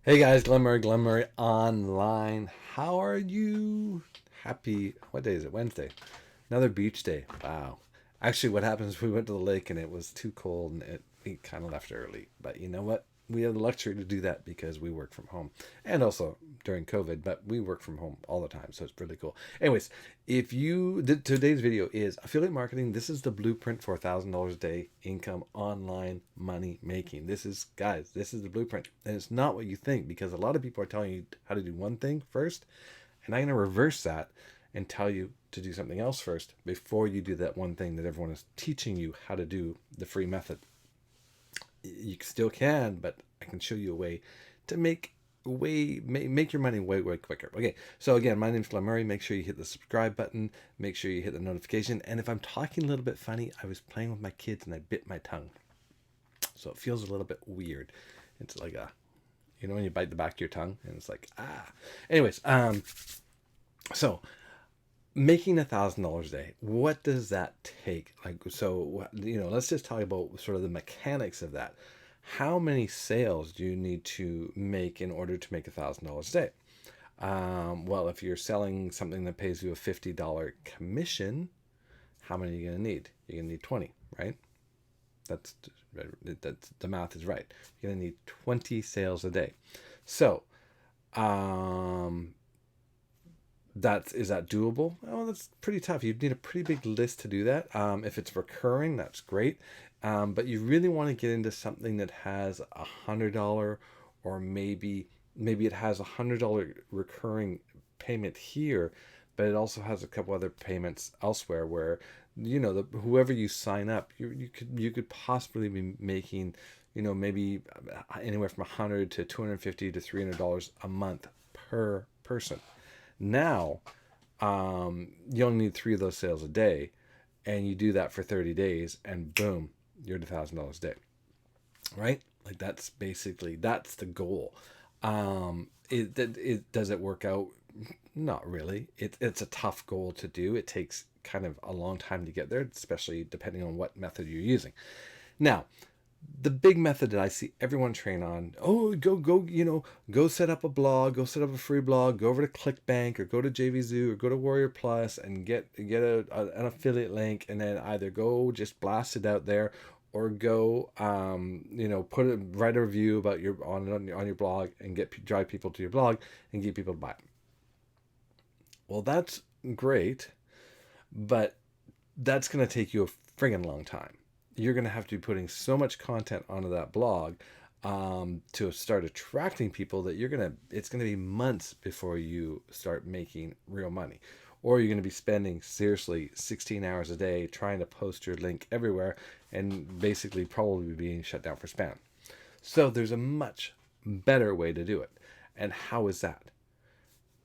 Hey guys, Glen Murray online. How are you? Happy, what day is it? Wednesday. Another beach day. Wow. Actually, what happens is we went to the lake and it was too cold and we kind of left early. But you know what? We have the luxury to do that because we work from home. And also during COVID, but we work from home all the time. So it's really cool. Anyways, if you, today's video is affiliate marketing. This is the blueprint for $1,000 a day income online money making. This is, guys, this is the blueprint. And it's not what you think because a lot of people are telling you how to do one thing first. And I'm going to reverse that and tell you to do something else first before you do that one thing that everyone is teaching you how to do, the free method. You still can, but I can show you a way to make your money way quicker. Okay, so again, my name's Glen Murray. Make sure you hit the subscribe button. Make sure you hit the notification. And if I'm talking a little bit funny, I was playing with my kids and I bit my tongue, so it feels a little bit weird. It's like when you bite the back of your tongue and it's like Anyways, so making $1,000 a day, what does that take? Let's just talk about sort of the mechanics of that. How many sales do you need to make in order to make $1,000 a day? Well, if you're selling something that pays you a $50 commission, how many are you going to need? You're going to need 20, right? That's the math is right. You're going to need 20 sales a day. So, is that doable? Oh, that's pretty tough. You'd need a pretty big list to do that. If it's recurring, that's great. But you really want to get into something that has $100, or maybe it has $100 recurring payment here, but it also has a couple other payments elsewhere where whoever you sign up, you could possibly be making maybe anywhere from $100 to $250 to $300 a month per person. Now, you only need 3 of those sales a day, and you do that for 30 days, and boom, you're at $1,000 a day, right? Like that's the goal. Does it work out? Not really. It's a tough goal to do. It takes kind of a long time to get there, especially depending on what method you're using. Now, the big method that I see everyone train on, go set up a blog, go set up a free blog, go over to ClickBank or go to JVZoo or go to Warrior Plus and get an affiliate link, and then either go just blast it out there or go write a review about on your blog and drive people to your blog and get people to buy it. Well, that's great, but that's going to take you a friggin' long time. You're going to have to be putting so much content onto that blog to start attracting people that it's going to be months before you start making real money. Or you're going to be spending seriously 16 hours a day trying to post your link everywhere and basically probably being shut down for spam. So there's a much better way to do it. And how is that?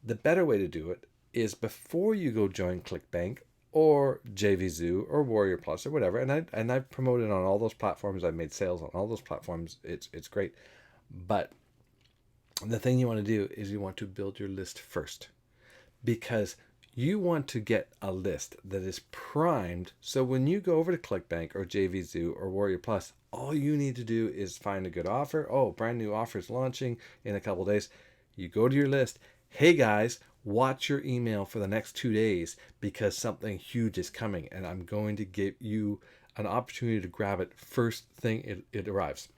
The better way to do it is before you go join ClickBank or JVZoo or Warrior Plus or whatever, and I've promoted on all those platforms. I've made sales on all those platforms. It's great, but the thing you want to do is you want to build your list first, because you want to get a list that is primed. So when you go over to ClickBank or JVZoo or Warrior Plus, all you need to do is find a good offer. Oh, brand new offer is launching in a couple days. You go to your list. Hey guys, watch your email for the next 2 days because something huge is coming, and I'm going to give you an opportunity to grab it first thing it arrives,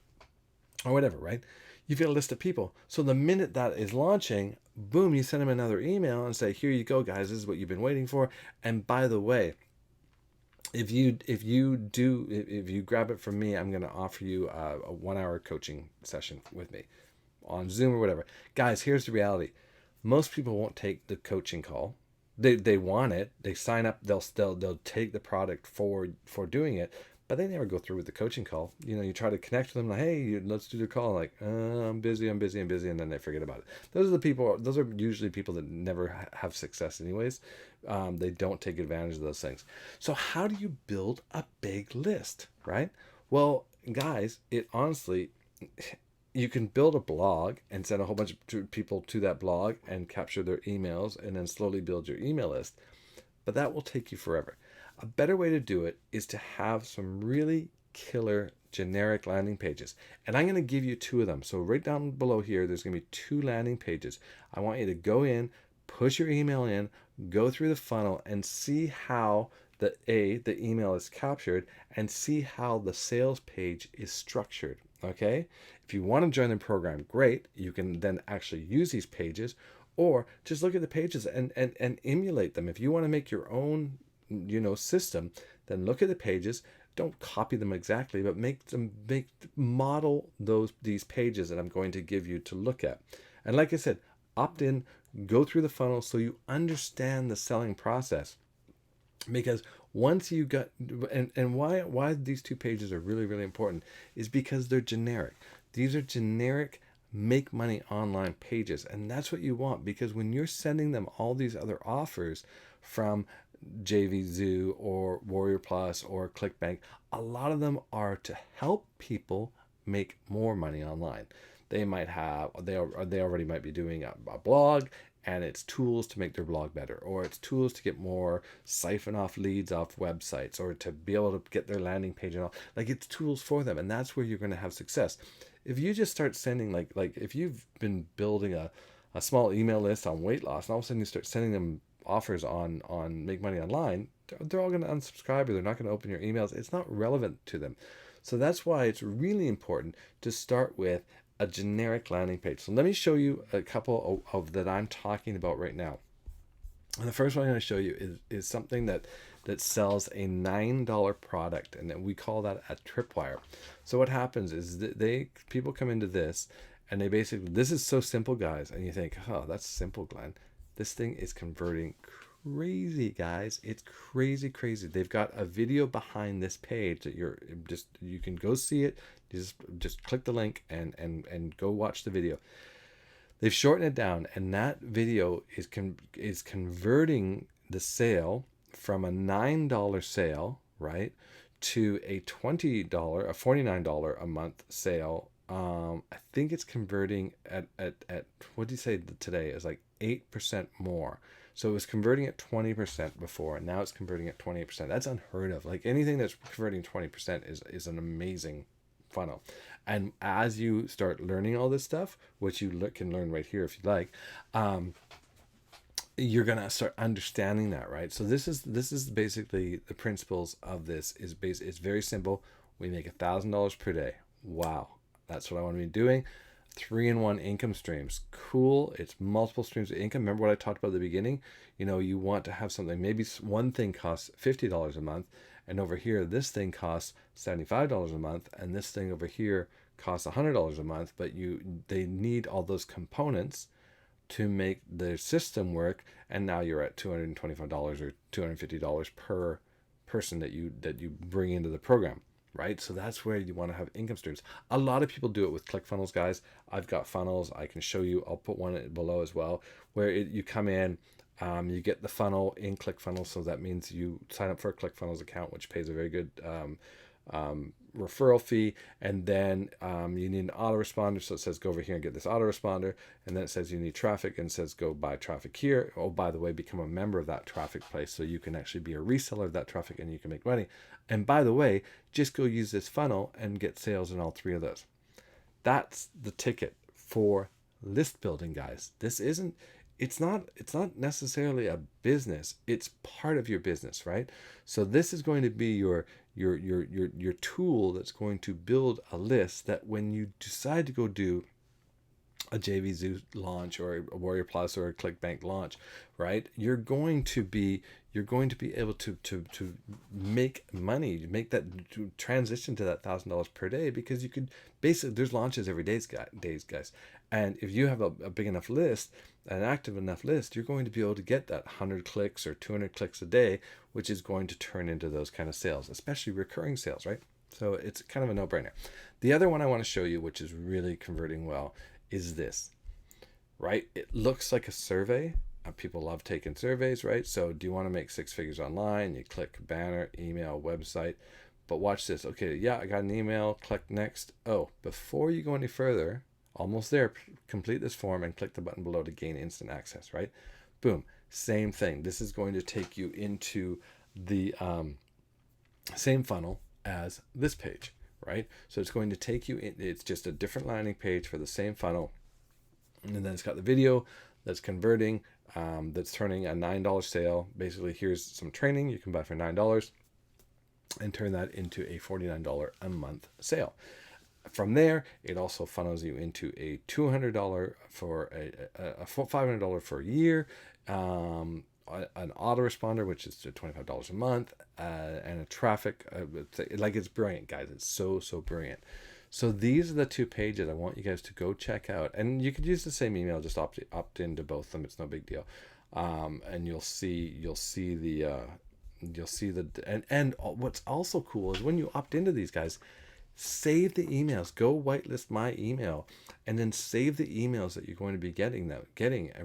or whatever, right? You've got a list of people. So the minute that is launching, boom, you send them another email and say, here you go, guys, this is what you've been waiting for. And by the way, if you grab it from me, I'm going to offer you a 1-hour coaching session with me on Zoom or whatever. Guys, here's the reality. Most people won't take the coaching call. They want it. They sign up. They'll take the product for doing it, but they never go through with the coaching call. You try to connect with them, like, hey, let's do the call. Like, I'm busy, and then they forget about it. Those are usually people that never have success anyways. They don't take advantage of those things. So how do you build a big list, right? Well, guys, it honestly, you can build a blog and send a whole bunch of people to that blog and capture their emails and then slowly build your email list. But that will take you forever. A better way to do it is to have some really killer generic landing pages. And I'm going to give you 2 of them. So right down below here, there's going to be 2 landing pages. I want you to go in, push your email in, go through the funnel, and see how the email is captured, and see how the sales page is structured. Okay? If you want to join the program, great. You can then actually use these pages, or just look at the pages and emulate them. If you want to make your own, system, then look at the pages. Don't copy them exactly, but model these pages that I'm going to give you to look at. And like I said, opt in, go through the funnel so you understand the selling process. Because once you got, and why these 2 pages are really, really important is because they're generic. These are generic make money online pages, and that's what you want, because when you're sending them all these other offers from JVZoo or Warrior Plus or ClickBank, a lot of them are to help people make more money online. They already might be doing a blog, and it's tools to make their blog better, or it's tools to get more, siphon off leads off websites, or to be able to get their landing page and all. Like, it's tools for them, and that's where you're going to have success. If you just start sending, like if you've been building a small email list on weight loss, and all of a sudden you start sending them offers on make money online, they're all going to unsubscribe, or they're not going to open your emails. It's not relevant to them. So that's why it's really important to start with a generic landing page. So let me show you a couple of that I'm talking about right now. And the first one I'm going to show you is something that sells a $9 product, and then we call that a Tripwire. So what happens is people come into this, and they basically, this is so simple, guys, and you think, oh, that's simple, Glenn. This thing is converting crazy, guys. It's crazy. They've got a video behind this page that you can go see it. Just click the link and go watch the video. They've shortened it down, and that video is converting the sale from a $9 sale, right, to a $20, a $49 a month sale. I think it's converting at what do you say today is like 8% more. So it was converting at 20% before, and now it's converting at 28%. That's unheard of. Like, anything that's converting 20% is an amazing funnel. And as you start learning all this stuff, which you can learn right here if you like, you're gonna start understanding that, right? So this is basically the principles of this. It's very simple. We make $1,000 per day. Wow, that's what I want to be doing. 3-in-1 income streams. Cool. It's multiple streams of income. Remember what I talked about at the beginning? You want to have something, maybe one thing costs $50 a month, and over here this thing costs $75 a month, and this thing over here costs $100 a month, but they need all those components to make the system work, and now you're at $225 or $250 per person that you bring into the program. Right? So that's where you want to have income streams. A lot of people do it with Clickfunnels, guys. I've got funnels. I can show you. I'll put one below as well, where you come in, you get the funnel in Clickfunnels. So that means you sign up for a Clickfunnels account, which pays a very good referral fee, and then you need an autoresponder. So it says go over here and get this autoresponder, and then it says you need traffic, and it says go buy traffic here. Oh, by the way, become a member of that traffic place, so you can actually be a reseller of that traffic and you can make money. And by the way, just go use this funnel and get sales in all 3 of those. That's the ticket for list building, guys. It's not necessarily a business. It's part of your business, right? So this is going to be your tool that's going to build a list that when you decide to go do a JVZoo launch or a Warrior Plus or a ClickBank launch, right? You're going to be able to make money, to transition to that $1,000 per day, because you could basically, there's launches every day, guys. And if you have a big enough list, an active enough list, you're going to be able to get that 100 clicks or 200 clicks a day, which is going to turn into those kind of sales, especially recurring sales, right? So it's kind of a no-brainer. The other one I want to show you, which is really converting well, is this, right? It looks like a survey. People love taking surveys, right? So do you want to make 6 figures online? You click banner, email, website. But watch this. Okay, yeah, I got an email. Click next. Oh, before you go any further, almost there, complete this form and click the button below to gain instant access, right? Boom. Same thing. This is going to take you into the same funnel, as this page, right? So it's going to take you in, it's just a different landing page for the same funnel. And then it's got the video that's converting, that's turning a $9 sale. Basically, here's some training you can buy for $9 and turn that into a $49 a month sale. From there, it also funnels you into a $200 for a $500 for a year, an autoresponder, which is $25 a month, and a traffic. Like, it's brilliant, guys. It's so brilliant. So these are the two pages I want you guys to go check out, and you could use the same email, just opt into both of them. It's no big deal, and you'll see the and what's also cool is when you opt into these guys, save the emails. Go whitelist my email, and then save the emails that you're going to be getting,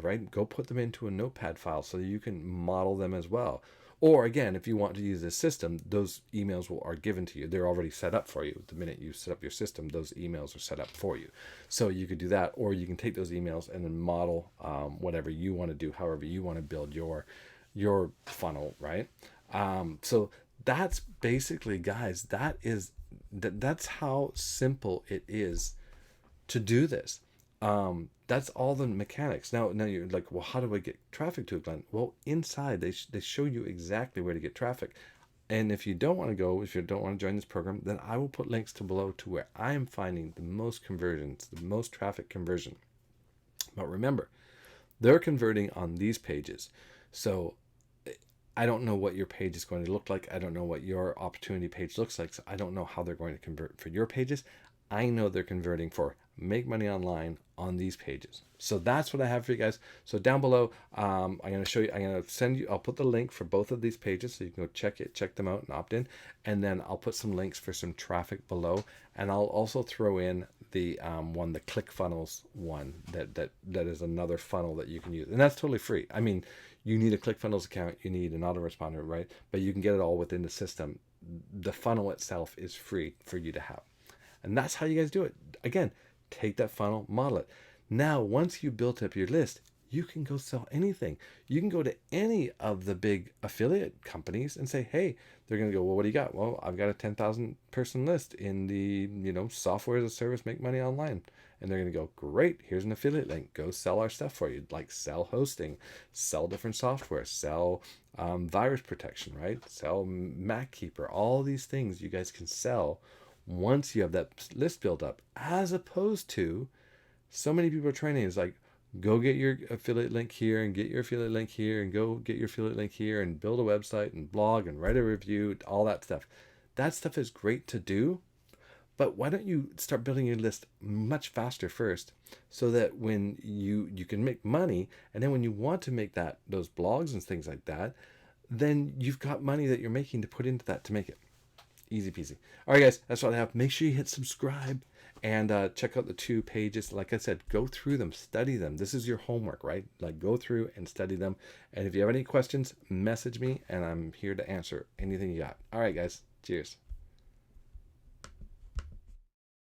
right? Go put them into a notepad file so that you can model them as well. Or again, if you want to use this system, those emails are given to you. They're already set up for you. The minute you set up your system, those emails are set up for you. So you could do that, or you can take those emails and then model whatever you want to do, however you want to build your funnel, right? So that's basically, guys, that's how simple it is to do this. That's all the mechanics. Now you're like, well, how do I get traffic to it, Glenn? Well, inside they show you exactly where to get traffic. And if you don't want to join this program, then I will put links below to where I am finding the most conversions, the most traffic conversion. But remember, they're converting on these pages. So I don't know what your page is going to look like. I don't know what your opportunity page looks like. So I don't know how they're going to convert for your pages. I know they're converting for Make Money Online on these pages. So that's what I have for you guys. So down below, I'm going to show you, I'll put the link for both of these pages so you can go check them out and opt in. And then I'll put some links for some traffic below. And I'll also throw in the Clickfunnels one that is another funnel that you can use. And that's totally free. I mean, you need a Clickfunnels account, you need an autoresponder, right? But you can get it all within the system. The funnel itself is free for you to have. And that's how you guys do it. Again, take that funnel, model it. Now, once you built up your list, you can go sell anything. You can go to any of the big affiliate companies and say, hey, they're going to go, well, what do you got? Well, I've got a 10,000 person list in the, software as a service, Make Money Online. And they're going to go, great, here's an affiliate link. Go sell our stuff for you. Like sell hosting, sell different software, sell virus protection, right? Sell MacKeeper, all these things you guys can sell once you have that list built up, as opposed to so many people are training is like, go get your affiliate link here and get your affiliate link here and go get your affiliate link here and build a website and blog and write a review, all that stuff. That stuff is great to do, but why don't you start building your list much faster first so that when you can make money, and then when you want to make those blogs and things like that, then you've got money that you're making to put into that to make it. Easy peasy. All right, guys, that's what I have. Make sure you hit subscribe and check out the two pages. Like I said, go through them, study them. This is your homework, right? Like, go through and study them. And if you have any questions, message me, and I'm here to answer anything you got. All right, guys. Cheers.